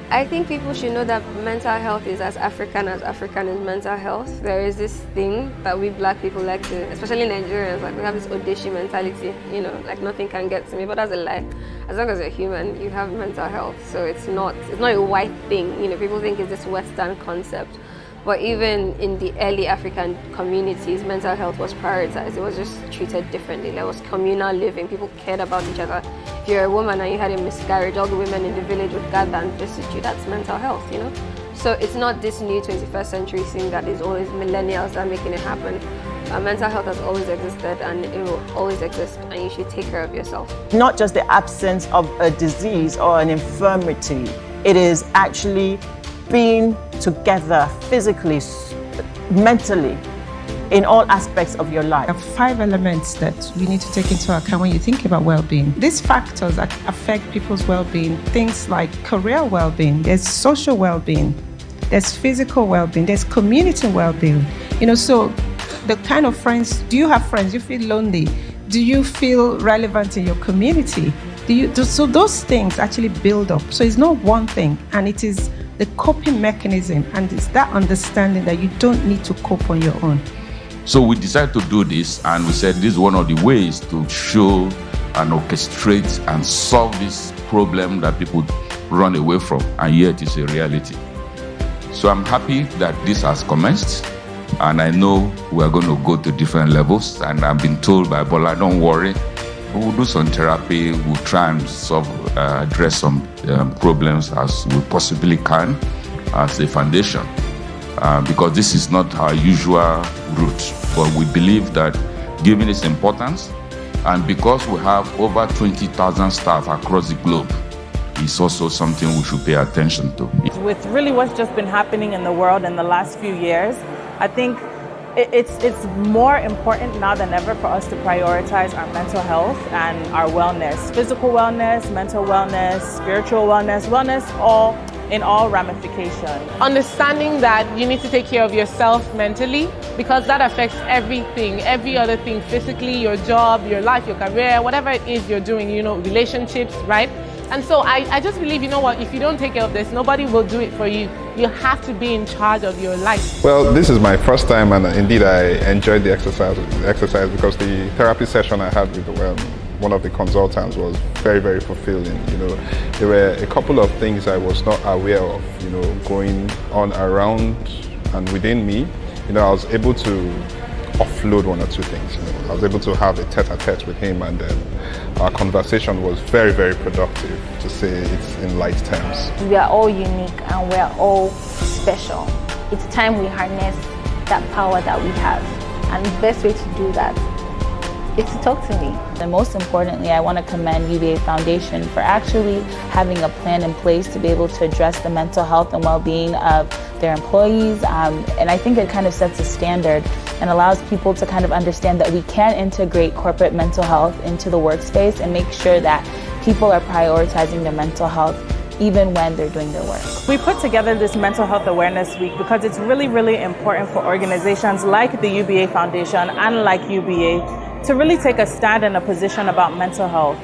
I think people should know that mental health is as African is mental health. There is this thing that we black people like to, especially Nigerians, like we have this Odeshi mentality, like nothing can get to me, but that's a lie. As long as you're human, you have mental health. So it's not a white thing. People think it's this Western concept. But even in the early African communities, mental health was prioritized. It was just treated differently. There was communal living. People cared about each other. If you're a woman and you had a miscarriage, all the women in the village would gather and visit you. That's mental health, So it's not this new 21st century thing that is always millennials that are making it happen. Mental health has always existed and it will always exist, and you should take care of yourself. Not just the absence of a disease or an infirmity. It is actually being together physically, mentally, in all aspects of your life. There are 5 elements that we need to take into account when you think about well-being. These factors that affect people's well-being, things like career well-being, there's social well-being, there's physical well-being, there's community well-being. So the kind of friends, do you have friends? Do you feel lonely? Do you feel relevant in your community? So those things actually build up. So it's not one thing, and it is the coping mechanism, and it's that understanding that you don't need to cope on your own. So we decided to do this, and we said this is one of the ways to show and orchestrate and solve this problem that people run away from, and yet it's a reality. So I'm happy that this has commenced, and I know we're going to go to different levels, and I've been told by Bola, don't worry, we'll do some therapy, we'll try and address some problems as we possibly can as a foundation. Because this is not our usual route, but we believe that given its importance, and because we have over 20,000 staff across the globe, it's also something we should pay attention to. With really what's just been happening in the world in the last few years, I think it's more important now than ever for us to prioritize our mental health and our wellness, physical wellness, mental wellness, spiritual wellness, all in all ramifications. Understanding that you need to take care of yourself mentally, because that affects everything, every other thing, physically, your job, your life, your career, whatever it is you're doing, relationships, right? And so I just believe, if you don't take care of this, nobody will do it for you. You have to be in charge of your life. Well, this is my first time, and indeed I enjoyed the exercise because the therapy session I had with one of the consultants was very, very fulfilling. There were a couple of things I was not aware of, going on around and within me. I was able to offload one or two things. I was able to have a tete-a-tete with him, and our conversation was very, very productive, to say it's in light terms. We are all unique and we are all special. It's time we harness that power that we have, and the best way to do that is to talk to me. And most importantly, I want to commend UBA Foundation for actually having a plan in place to be able to address the mental health and well-being of their employees. And I think it kind of sets a standard and allows people to kind of understand that we can integrate corporate mental health into the workspace and make sure that people are prioritizing their mental health even when they're doing their work. We put together this Mental Health Awareness Week because it's really, really important for organizations like the UBA Foundation and like UBA to really take a stand and a position about mental health.